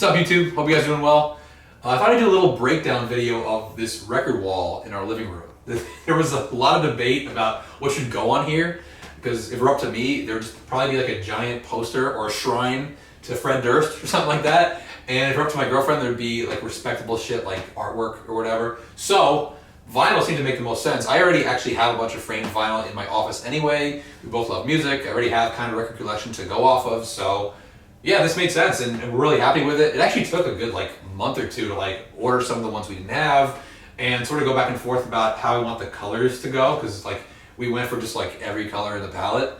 What's up, YouTube? Hope you guys are doing well. I thought I'd do a little breakdown video of this record wall in our living room. There was a lot of debate about what should go on here, because if it were up to me, there would probably be like a giant poster or a shrine to Fred Durst or something like that. And if it were up to my girlfriend, there'd be like respectable shit like artwork or whatever. So vinyl seemed to make the most sense. I already actually have a bunch of framed vinyl in my office anyway. We both love music. I already have kind of a record collection to go off of. So yeah, this made sense, and we're really happy with it. It actually took a good month or two to order some of the ones we didn't have and sort of go back and forth about how we want the colors to go, because we went for just every color in the palette.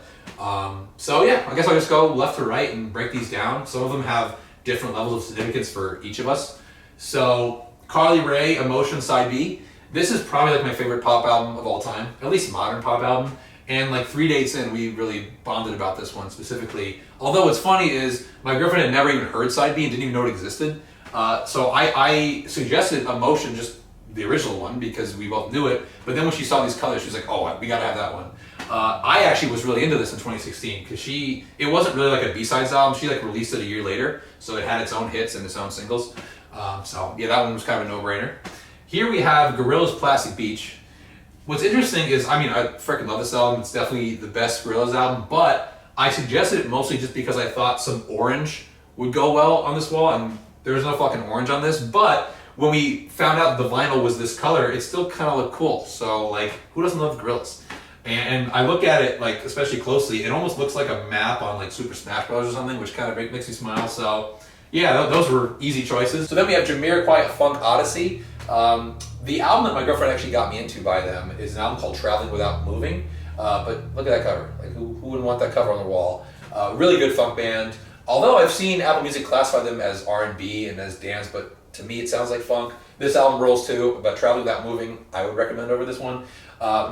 So yeah, I guess I'll just go left to right and break these down. Some of them have different levels of significance for each of us. So Carly Rae, Emotion Side B. This is probably my favorite pop album of all time, at least modern pop album. And 3 dates in, we really bonded about this one specifically. Although what's funny is my girlfriend had never even heard Side B and didn't even know it existed. So I suggested Emotion, just the original one, because we both knew it. But then when she saw these colors, she was like, oh, we gotta have that one. I actually was really into this in 2016 because it wasn't really a B-sides album. She released it a year later, so it had its own hits and its own singles. So yeah, that one was kind of a no-brainer. Here we have Gorillaz Plastic Beach. What's interesting is, I freaking love this album. It's definitely the best Gorillaz album, but I suggested it mostly just because I thought some orange would go well on this wall, and there's no fucking orange on this. But when we found out the vinyl was this color, it still kind of looked cool. So who doesn't love Gorillaz? And I look at it especially closely, it almost looks like a map on Super Smash Bros. Or something, which kind of makes me smile. So yeah, those were easy choices. So then we have Jamiroquai, Funk Odyssey. The album that my girlfriend actually got me into by them is an album called Traveling Without Moving. But look at that cover. Who wouldn't want that cover on the wall? Really good funk band. Although I've seen Apple Music classify them as R&B and as dance, but to me it sounds like funk. This album rolls too, but Traveling Without Moving I would recommend over this one.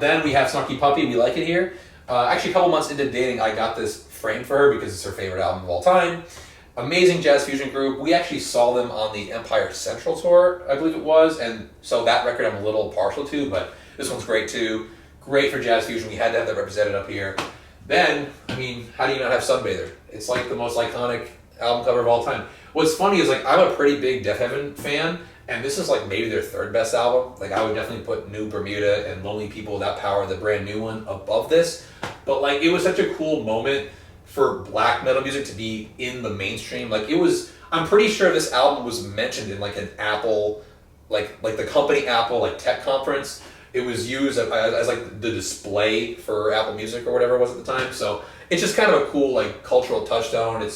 Then we have Snarky Puppy, We Like It Here. Actually, a couple months into dating, I got this framed for her because it's her favorite album of all time. Amazing jazz fusion group. We actually saw them on the Empire Central tour, I believe it was, and so that record I'm a little partial to, but this one's great too. Great for jazz fusion. We had to have that represented up here. Then, how do you not have Sunbather? It's the most iconic album cover of all time. What's funny is I'm a pretty big Deafheaven fan, and this is maybe their third best album. I would definitely put New Bermuda and Lonely People Without Power, the brand new one, above this. But it was such a cool moment for black metal music to be in the mainstream. I'm pretty sure this album was mentioned in an Apple, the company Apple tech conference. It was used as the display for Apple Music or whatever it was at the time. So it's just kind of a cool cultural touchstone.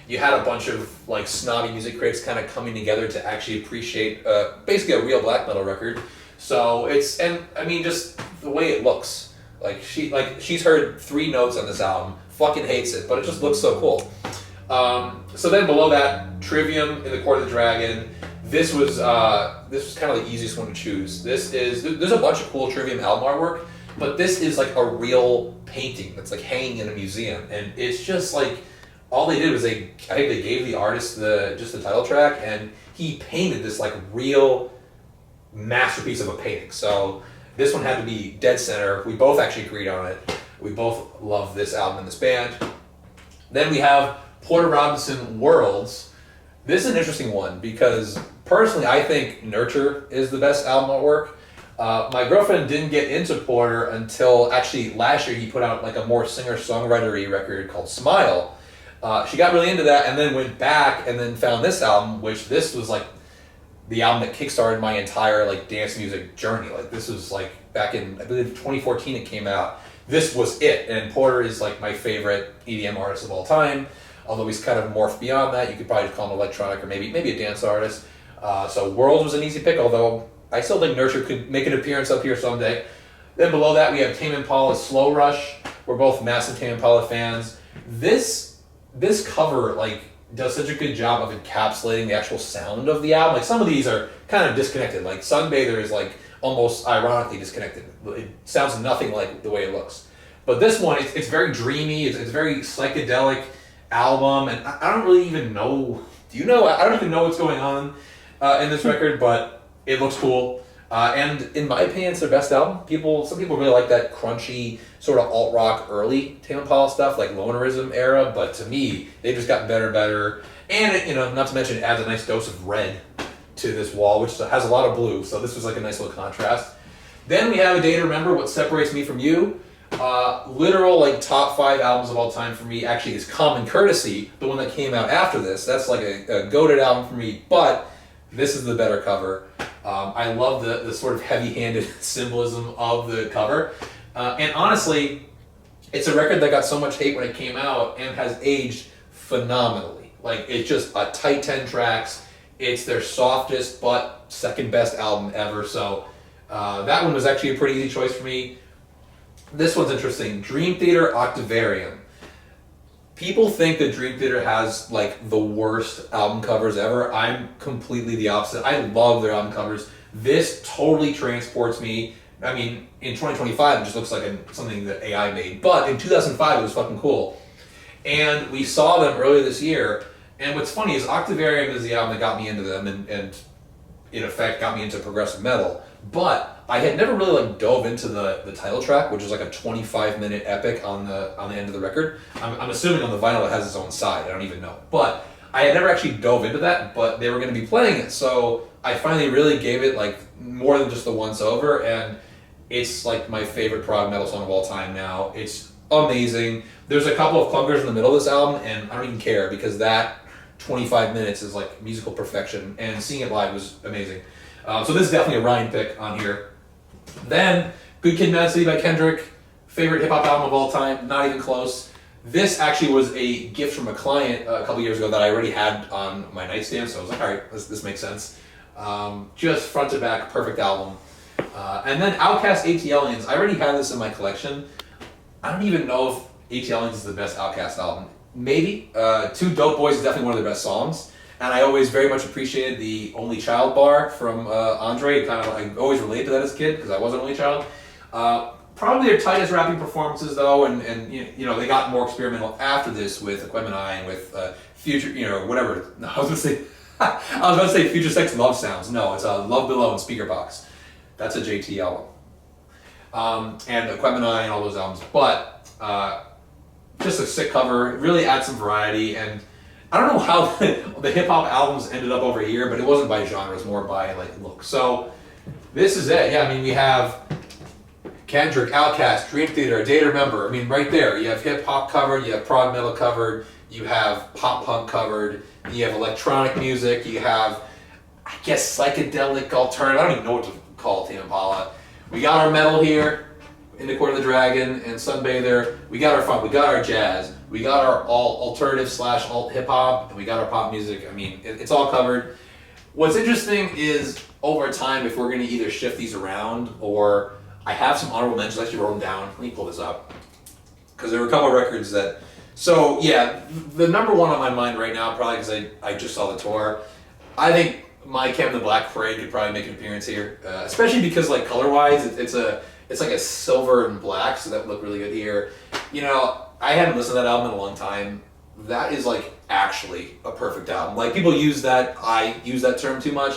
You had a bunch of snobby music critics kind of coming together to actually appreciate basically a real black metal record. So just the way it looks. She's heard 3 notes on this album, fucking hates it, but it just looks so cool. So then below that, Trivium in the Court of the Dragon. This was kind of the easiest one to choose. There's a bunch of cool Trivium album artwork, but this is a real painting that's hanging in a museum, and it's just all they did was I think they gave the artist just the title track, and he painted this real masterpiece of a painting. So this one had to be dead center. We both actually agreed on it. We both love this album and this band. Then we have Porter Robinson, Worlds. This is an interesting one because personally I think Nurture is the best album artwork. My girlfriend didn't get into Porter until actually last year he put out a more singer-songwriter-y record called Smile. She got really into that and then went back and then found this album, which this was the album that kickstarted my entire dance music journey. This was back in, I believe 2014 it came out. This was it, and Porter is my favorite EDM artist of all time. Although he's kind of morphed beyond that, you could probably call him electronic or maybe a dance artist. So Worlds was an easy pick, although I still think Nurture could make an appearance up here someday. Then below that we have Tame Impala's Slow Rush. We're both massive Tame Impala fans. This cover does such a good job of encapsulating the actual sound of the album. Some of these are kind of disconnected. Sunbather is almost ironically disconnected. It sounds nothing like the way it looks. But this one, it's very dreamy. It's very psychedelic album, and I don't really even know. Do you know? I don't even know what's going on in this record, but it looks cool. And in my opinion, it's their best album. Some people really like that crunchy sort of alt rock early Tame Impala stuff, like Lonerism era. But to me, they've just gotten better and better. And it, not to mention, it adds a nice dose of red to this wall, which has a lot of blue. So this was like a nice little contrast. Then we have A Day to Remember, What Separates Me From You. Literal like top 5 albums of all time for me actually is Common Courtesy, the one that came out after this. That's like a goated album for me, but this is the better cover. I love the sort of heavy-handed symbolism of the cover. And honestly, it's a record that got so much hate when it came out and has aged phenomenally. Like, it's just a tight 10 tracks. It's their softest but second best album ever. So that one was actually a pretty easy choice for me. This one's interesting. Dream Theater Octavarium. People think that Dream Theater has like the worst album covers ever. I'm completely the opposite. I love their album covers. This totally transports me. I mean, in 2025, it just looks like something that AI made. But in 2005, it was fucking cool. And we saw them earlier this year. And what's funny is Octavarium is the album that got me into them and in effect got me into progressive metal. But I had never really like dove into the title track, which is like a 25-minute epic on the end of the record. I'm assuming on the vinyl it has its own side. I don't even know. But I had never actually dove into that, but they were going to be playing it. So I finally really gave it like more than just the once over, and it's like my favorite prog metal song of all time now. It's amazing. There's a couple of clunkers in the middle of this album, and I don't even care because that 25 minutes is like musical perfection, and seeing it live was amazing. So this is definitely a Ryan pick on here. Then, Good Kid, Mad City by Kendrick, favorite hip-hop album of all time, not even close. This actually was a gift from a client a couple years ago that I already had on my nightstand, so I was like, alright, this makes sense. Just front to back, perfect album. And then Outkast ATLiens, I already had this in my collection. I don't even know if ATLiens is the best Outkast album. Maybe. Two Dope Boys is definitely one of their best songs. And I always very much appreciated the Only Child bar from Andre. I always related to that as a kid because I was an only child. Probably their tightest rapping performances though, and they got more experimental after this with Aquemini and with Future, whatever. No, I was about to say Future Sex Love Sounds. No, it's Love Below and Speakerbox. That's a JT album. And Aquemini and all those albums. But just a sick cover. Really adds some variety, and I don't know how the hip-hop albums ended up over here, but it wasn't by genre, it was more by like look. So this is it. Yeah, I mean, we have Kendrick, Outkast, Dream Theater, A Day to Remember. I mean, right there, you have hip-hop covered, you have prog metal covered, you have pop punk covered, you have electronic music, you have, I guess, psychedelic alternative. I don't even know what to call Tame Impala. We got our metal here, In the Court of the Dragon and Sunbather. We got our funk, we got our jazz, we got our alternative / alt hip hop, and we got our pop music. I mean, it's all covered. What's interesting is over time, if we're going to either shift these around, or I have some honorable mentions. I actually wrote them down. Let me pull this up because there were a couple of records that. So yeah, the number one on my mind right now, probably because I just saw the tour. I think My Chem the Black Parade could probably make an appearance here, especially because like color wise, it's like a silver and black, so that would look really good here. I hadn't listened to that album in a long time. That is like actually a perfect album. Like people use that, I use that term too much.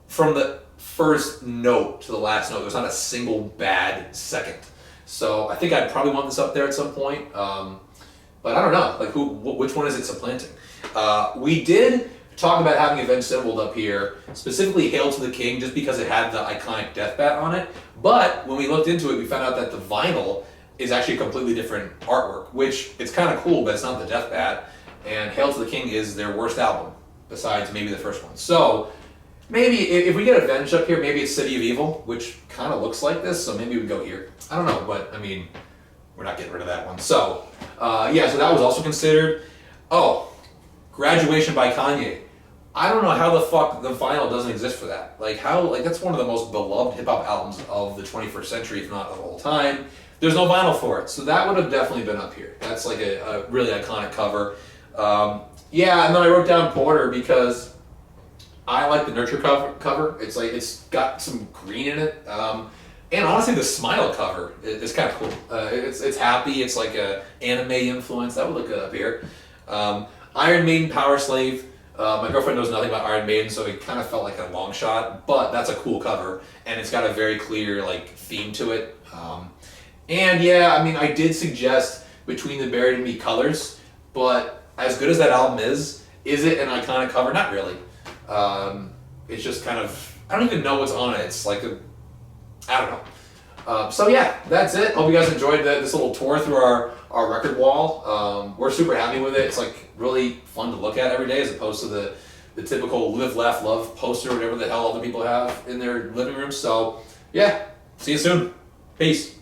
From the first note to the last note, there's not a single bad second. So I think I'd probably want this up there at some point. But I don't know, like which one is it supplanting? We did talk about having Avenged Sevenfold up here, specifically Hail to the King, just because it had the iconic Death Bat on it. But when we looked into it, we found out that the vinyl is actually a completely different artwork, which it's kind of cool, but it's not the Death Bat. And Hail to the King is their worst album, besides maybe the first one. So maybe if we get Avenged up here, maybe it's City of Evil, which kind of looks like this, so maybe we can go here. I don't know, but I mean, we're not getting rid of that one. So yeah, so that was also considered. Oh, Graduation by Kanye. I don't know how the fuck the vinyl doesn't exist for that. Like that's one of the most beloved hip hop albums of the 21st century, if not of all time. There's no vinyl for it, so that would have definitely been up here. That's like a really iconic cover. Yeah, and then I wrote down Porter because I like the Nurture cover. It's like it's got some green in it, and honestly, the Smile cover is kind of cool. It's happy. It's like a anime influence. That would look good up here. Iron Maiden, Power Slave. My girlfriend knows nothing about Iron Maiden, so it kind of felt like a long shot, but that's a cool cover, and it's got a very clear like theme to it. And yeah, I mean, I did suggest Between the Buried and Me colors, but as good as that album is it an iconic cover? Not really. It's just kind of, I don't even know what's on it. It's like I don't know. So yeah, that's it. Hope you guys enjoyed this little tour through our record wall. We're super happy with it. It's like really fun to look at every day as opposed to the typical live, laugh, love poster or whatever the hell other people have in their living room. So yeah, see you soon. Peace.